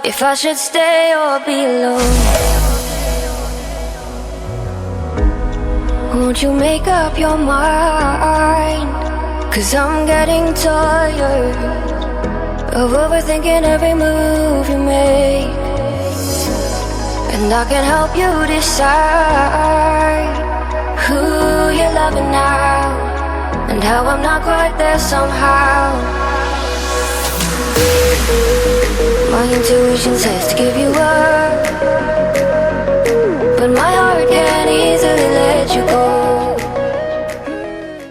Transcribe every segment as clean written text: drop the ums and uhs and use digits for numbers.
if I should stay or be alone. Won't you make up your mind? 'Cause I'm getting tired of overthinking every move you make. And I can help you decide who you're loving now, and how I'm not quite there somehow. My intuition says to give you up, but my heart can't easily let you go.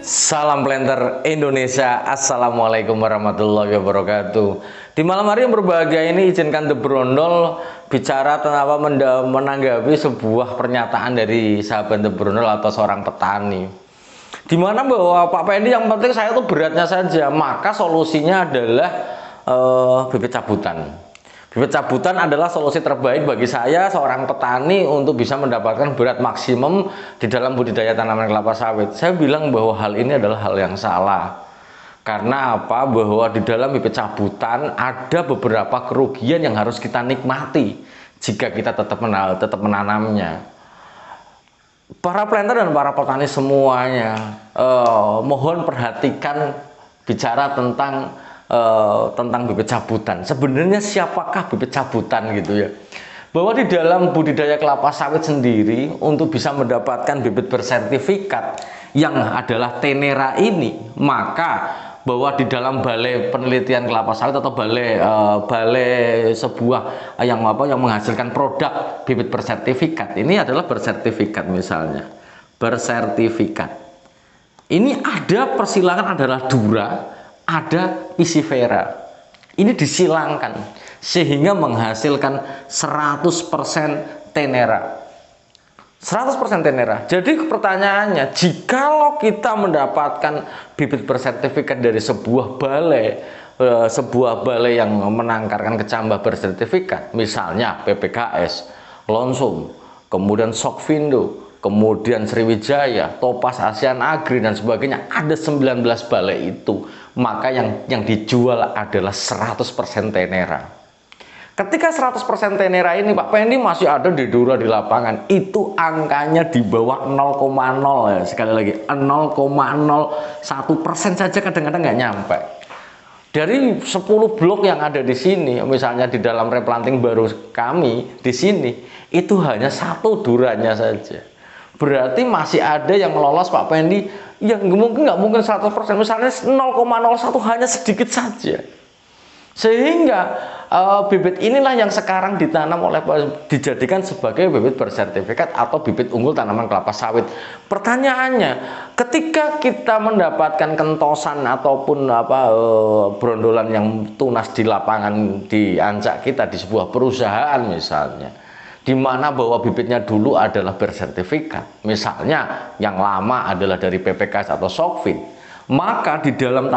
Salam Planter Indonesia, Assalamualaikum warahmatullahi wabarakatuh. Di malam hari yang berbahagia ini, izinkan The Brondol bicara tentang menanggapi sebuah pernyataan dari sahabat The Brondol atau seorang petani, dimana bahwa Pak Pendi yang penting saya tuh beratnya saja, maka solusinya adalah bibit cabutan. Bibit cabutan adalah solusi terbaik bagi saya seorang petani untuk bisa mendapatkan berat maksimum di dalam budidaya tanaman kelapa sawit. Saya bilang bahwa hal ini adalah hal yang salah. Karena apa? Bahwa di dalam bibit cabutan ada beberapa kerugian yang harus kita nikmati jika kita tetap menanamnya. Para planter dan para petani semuanya, mohon perhatikan bicara tentang bibit cabutan. Sebenarnya siapakah bibit cabutan gitu ya? Bahwa di dalam budidaya kelapa sawit sendiri, untuk bisa mendapatkan bibit bersertifikat yang adalah Tenera ini, maka bahwa di dalam balai penelitian kelapa sawit atau balai sebuah yang menghasilkan produk bibit bersertifikat, ini adalah bersertifikat, misalnya bersertifikat ini ada persilangan adalah Dura, ada Piscifera. Ini disilangkan sehingga menghasilkan 100% Tenera. 100% Tenera. Jadi pertanyaannya, jikalau kita mendapatkan bibit bersertifikat dari sebuah balai yang menangkarkan kecambah bersertifikat, misalnya PPKS, Lonsum, kemudian Sokvindo, kemudian Sriwijaya, Topaz Asian Agri dan sebagainya, ada 19 balai itu, maka yang dijual adalah 100% Tenera. Ketika 100% Tenera ini Pak Pendi masih ada di Dura di lapangan, itu angkanya di bawah 0,0 ya, sekali lagi 0,01% saja kadang-kadang nggak nyampe. Dari 10 blok yang ada di sini, misalnya di dalam replanting baru kami di sini, itu hanya 1 Duranya saja. Berarti masih ada yang lolos Pak Pendi yang nggak mungkin 100%, misalnya 0,01, hanya sedikit saja. Sehingga bibit inilah yang sekarang dijadikan sebagai bibit bersertifikat atau bibit unggul tanaman kelapa sawit. Pertanyaannya, ketika kita mendapatkan kentosan ataupun brondolan yang tunas di lapangan di ancak kita di sebuah perusahaan misalnya, di mana bahwa bibitnya dulu adalah bersertifikat, misalnya yang lama adalah dari PPKS atau Sokvin, maka di dalam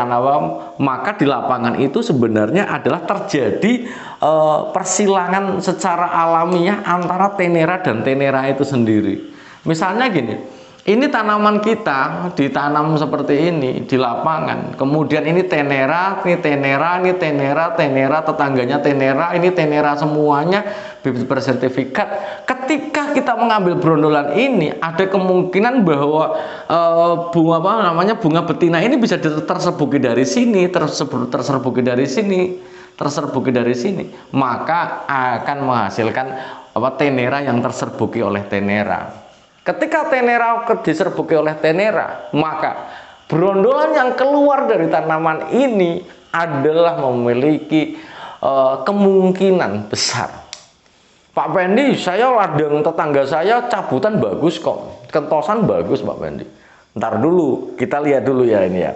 maka di lapangan itu sebenarnya adalah terjadi persilangan secara alamiah antara Tenera dan Tenera itu sendiri. Misalnya gini, ini tanaman kita ditanam seperti ini di lapangan, kemudian ini Tenera, ini Tenera, ini Tenera, Tenera, tetangganya Tenera, ini Tenera, semuanya bibit bersertifikat. Ketika kita mengambil brondolan ini, ada kemungkinan bahwa bunga betina ini bisa terserbuki dari sini, terserbuki dari sini, terserbuki dari sini, maka akan menghasilkan Tenera yang terserbuki oleh Tenera. Ketika Tenera diserbuki oleh Tenera, maka brondolan yang keluar dari tanaman ini adalah memiliki kemungkinan besar, Pak Pendi, saya ladang tetangga saya cabutan bagus kok, kentosan bagus Pak Pendi. Ntar dulu, kita lihat dulu ya ini ya.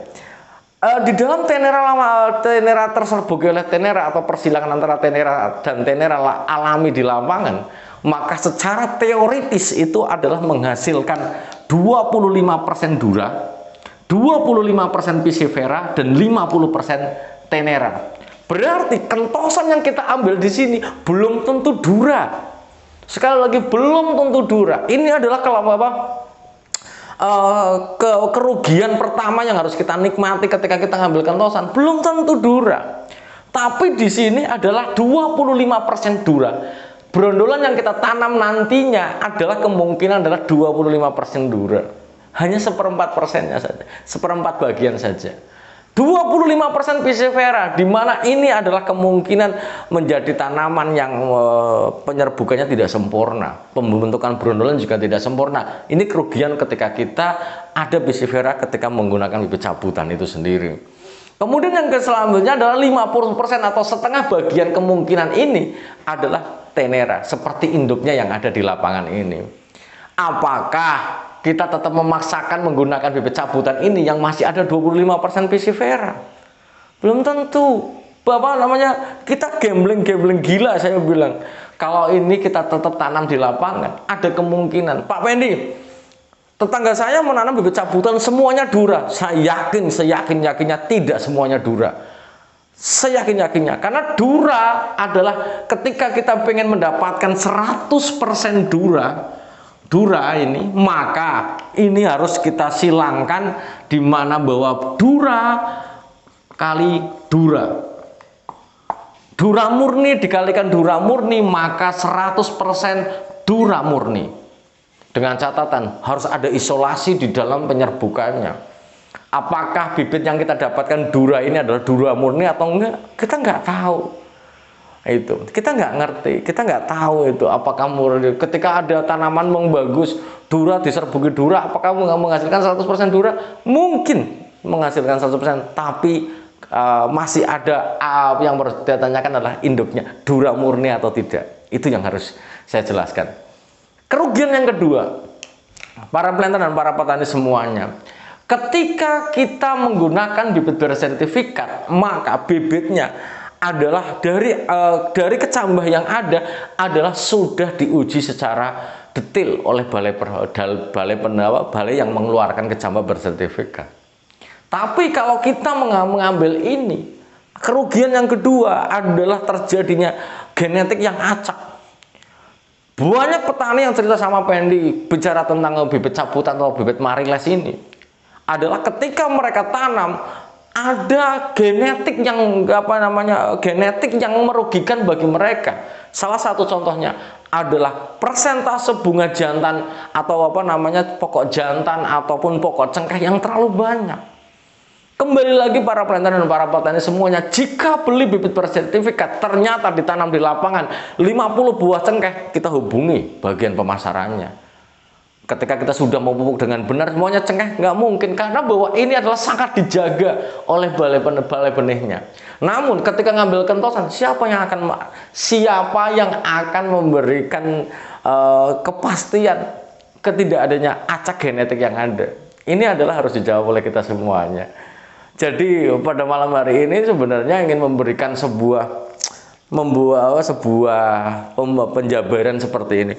Di dalam Tenera terserbuki oleh Tenera atau persilangan antara Tenera dan Tenera alami di lapangan, maka secara teoritis itu adalah menghasilkan 25% Dura, 25% Piscifera, dan 50% Tenera. Berarti kentosan yang kita ambil di sini belum tentu Dura. Sekali lagi, belum tentu Dura. Ini adalah kerugian pertama yang harus kita nikmati ketika kita ngambil kentosan. Belum tentu Dura. Tapi di sini adalah 25% Dura. Brondolan yang kita tanam nantinya adalah kemungkinan adalah 25% Dura. Hanya 1/4%-nya saja, 1/4 bagian saja. 25% Piscifera, di mana ini adalah kemungkinan menjadi tanaman yang penyerbukannya tidak sempurna, pembentukan brondolan juga tidak sempurna. Ini kerugian ketika kita ada Piscifera ketika menggunakan bibit cabutan itu sendiri. Kemudian yang selanjutnya adalah 50% atau setengah bagian kemungkinan ini adalah Tenera, seperti induknya yang ada di lapangan ini. Apakah kita tetap memaksakan menggunakan bibit cabutan ini yang masih ada 25% Piscifera? Belum tentu. Bapak namanya kita gambling gila, saya bilang. Kalau ini kita tetap tanam di lapangan, ada kemungkinan. Pak Pendi, tetangga saya menanam bibit cabutan semuanya Dura. Saya seyakin-yakinnya tidak semuanya Dura. Seyakin-yakinnya, karena Dura adalah ketika kita pengen mendapatkan 100% Dura ini, maka ini harus kita silangkan di mana bahwa Dura kali Dura. Dura murni dikalikan Dura murni, maka 100% Dura murni. Dengan catatan harus ada isolasi di dalam penyerbukannya. Apakah bibit yang kita dapatkan Dura ini adalah Dura murni atau enggak? Kita nggak tahu. Itu kita nggak ngerti, kita nggak tahu itu apakah murni. Ketika ada tanaman bagus Dura diserbuki Dura, apakah menghasilkan 100% Dura? Mungkin menghasilkan 100%, tapi masih ada yang harus ditanyakan adalah induknya Dura murni atau tidak. Itu yang harus saya jelaskan. Kerugian yang kedua, para planter dan para petani semuanya, ketika kita menggunakan bibit bersertifikat, maka bibitnya adalah dari kecambah yang ada adalah sudah diuji secara detail oleh balai yang mengeluarkan kecambah bersertifikat. Tapi kalau kita mengambil ini, kerugian yang kedua adalah terjadinya genetik yang acak. Banyak petani yang cerita sama Pendi bicara tentang bibit cabutan atau bibit mariles ini adalah ketika mereka tanam ada genetik yang genetik yang merugikan bagi mereka. Salah satu contohnya adalah persentase bunga jantan atau pokok jantan ataupun pokok cengkeh yang terlalu banyak. Kembali lagi para planter dan para petani semuanya, jika beli bibit bersertifikat ternyata ditanam di lapangan 50 buah cengkeh, kita hubungi bagian pemasarannya. Ketika kita sudah memupuk dengan benar semuanya cengkeh, nggak mungkin, karena bahwa ini adalah sangat dijaga oleh balai benihnya. Namun ketika ngambil kentosan, siapa yang akan memberikan kepastian ketidakadanya acak genetik yang ada? Ini adalah harus dijawab oleh kita semuanya. Jadi pada malam hari ini sebenarnya ingin memberikan sebuah penjabaran seperti ini.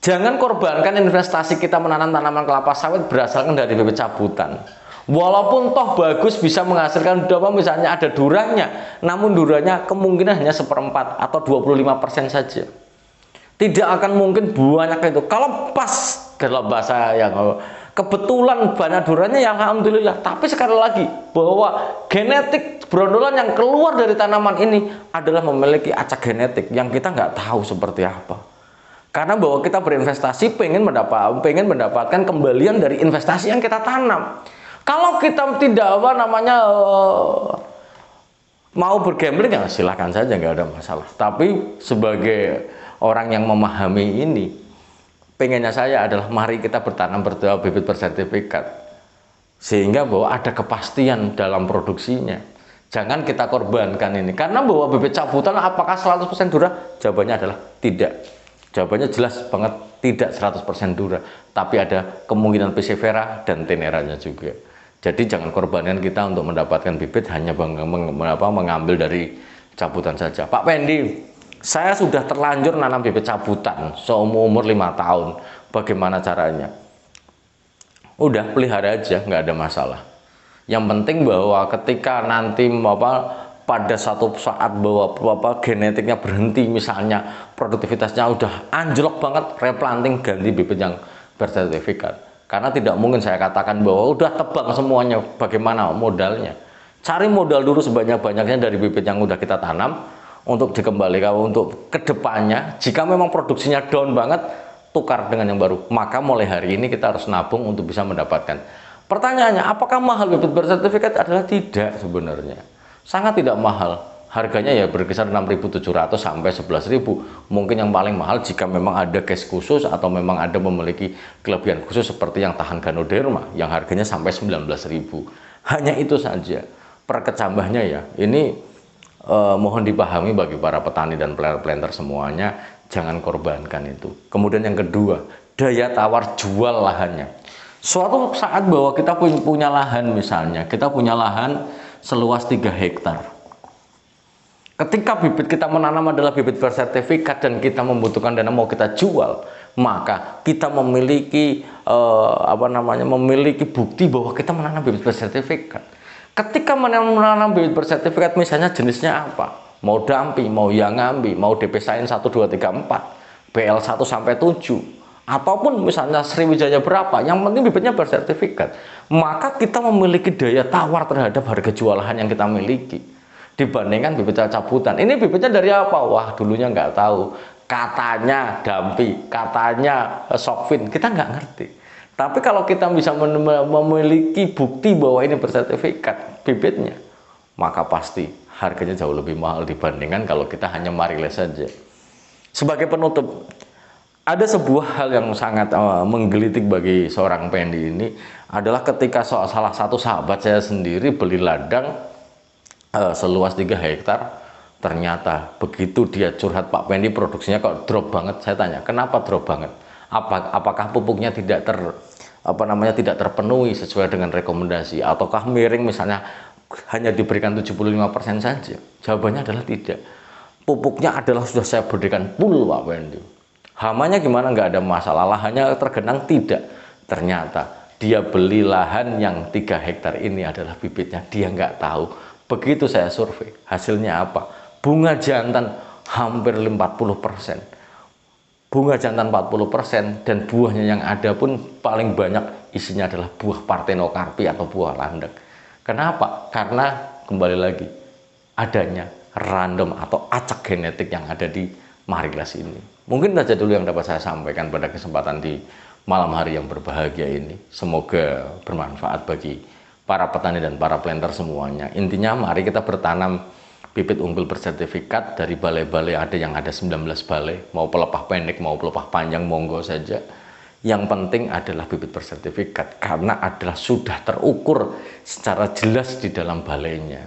Jangan korbankan investasi kita menanam tanaman kelapa sawit berdasarkan dari bibit cabutan. Walaupun toh bagus bisa menghasilkan misalnya ada duranya, namun duranya kemungkinan hanya 1/4 atau 25% saja. Tidak akan mungkin banyak itu. Kalau pas dalam bahasa yang kebetulan banyak duranya ya alhamdulillah. Tapi sekali lagi bahwa genetik brondolan yang keluar dari tanaman ini adalah memiliki acak genetik yang kita nggak tahu seperti apa. Karena bahwa kita berinvestasi pengen mendapatkan kembalian dari investasi yang kita tanam. Kalau kita tidak mau bergambling ya silahkan saja, nggak ada masalah. Tapi sebagai orang yang memahami ini, pengennya saya adalah mari kita bertanam bibit bersertifikat sehingga bahwa ada kepastian dalam produksinya. Jangan kita korbankan ini, karena bahwa bibit cabutan apakah 100% Dura? Jawabannya adalah tidak. Jawabannya jelas banget, tidak 100% Dura, tapi ada kemungkinan Piscifera dan Teneranya juga. Jadi jangan korbankan kita untuk mendapatkan bibit hanya mengambil dari cabutan saja. Pak Pendi, saya sudah terlanjur nanam bibit cabutan seumur 5 tahun. Bagaimana caranya? Udah pelihara aja, nggak ada masalah. Yang penting bahwa ketika nanti pada satu saat bahwa genetiknya berhenti, misalnya produktivitasnya udah anjlok banget, replanting, ganti bibit yang bersertifikat. Karena tidak mungkin saya katakan bahwa udah tebang semuanya, bagaimana modalnya. Cari modal dulu sebanyak-banyaknya dari bibit yang udah kita tanam untuk dikembalikan untuk kedepannya. Jika memang produksinya down banget, tukar dengan yang baru. Maka mulai hari ini kita harus nabung untuk bisa mendapatkan. Pertanyaannya, apakah mahal bibit bersertifikat? Adalah tidak sebenarnya. Sangat tidak mahal. Harganya ya berkisar 6.700 sampai 11.000. Mungkin yang paling mahal jika memang ada case khusus atau memang ada memiliki kelebihan khusus seperti yang tahan Ganoderma yang harganya sampai 19.000. Hanya itu saja. Perkecambahnya ya, ini mohon dipahami bagi para petani dan planter semuanya, jangan korbankan itu. Kemudian yang kedua, daya tawar jual lahannya. Suatu saat bahwa kita punya lahan, misalnya kita punya lahan seluas 3 hektar. Ketika bibit kita menanam adalah bibit bersertifikat dan kita membutuhkan dana mau kita jual, maka kita memiliki memiliki bukti bahwa kita menanam bibit bersertifikat. Ketika menanam bibit bersertifikat, misalnya jenisnya apa? Mau dampi, mau yangambi, mau DP Sains 1, 2, 3, 4, BL 1 sampai 7, ataupun misalnya Sriwijaya berapa, yang penting bibitnya bersertifikat. Maka kita memiliki daya tawar terhadap harga jual lahan yang kita miliki dibandingkan bibit cabutan. Ini bibitnya dari apa? Wah, dulunya nggak tahu. Katanya dampi, katanya sokvin, kita nggak ngerti. Tapi kalau kita bisa memiliki bukti bahwa ini bersertifikat bibitnya, maka pasti harganya jauh lebih mahal dibandingkan kalau kita hanya mariles saja. Sebagai penutup, ada sebuah hal yang sangat menggelitik bagi seorang Pendi ini adalah ketika salah satu sahabat saya sendiri beli ladang seluas 3 hektar. Ternyata begitu dia curhat, Pak Pendi produksinya kok drop banget. Saya tanya, kenapa drop banget? Apakah pupuknya tidak tidak terpenuhi sesuai dengan rekomendasi, ataukah miring misalnya hanya diberikan 75% saja? Jawabannya adalah tidak. Pupuknya adalah sudah saya berikan full, Pak Pendi. Hamanya gimana? Nggak ada masalah. Lahannya tergenang? Tidak. Ternyata dia beli lahan yang 3 hektar ini adalah bibitnya, dia nggak tahu. Begitu saya survei, hasilnya apa? Bunga jantan hampir 40%. Bunga jantan 40% dan buahnya yang ada pun paling banyak isinya adalah buah Parthenocarpi atau buah landak. Kenapa? Karena kembali lagi adanya random atau acak genetik yang ada di mariles ini. Mungkin saja dulu yang dapat saya sampaikan pada kesempatan di malam hari yang berbahagia ini. Semoga bermanfaat bagi para petani dan para planter semuanya. Intinya mari kita bertanam bibit unggul bersertifikat dari balai-balai ada yang ada 19 balai, mau pelepah pendek mau pelepah panjang monggo saja. Yang penting adalah bibit bersertifikat karena adalah sudah terukur secara jelas di dalam balainya.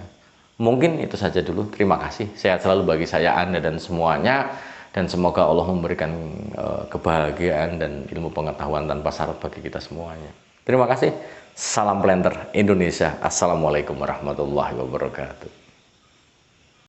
Mungkin itu saja dulu. Terima kasih. Sehat selalu bagi saya, Anda dan semuanya, dan semoga Allah memberikan kebahagiaan dan ilmu pengetahuan tanpa syarat bagi kita semuanya. Terima kasih. Salam planter Indonesia. Assalamualaikum warahmatullahi wabarakatuh.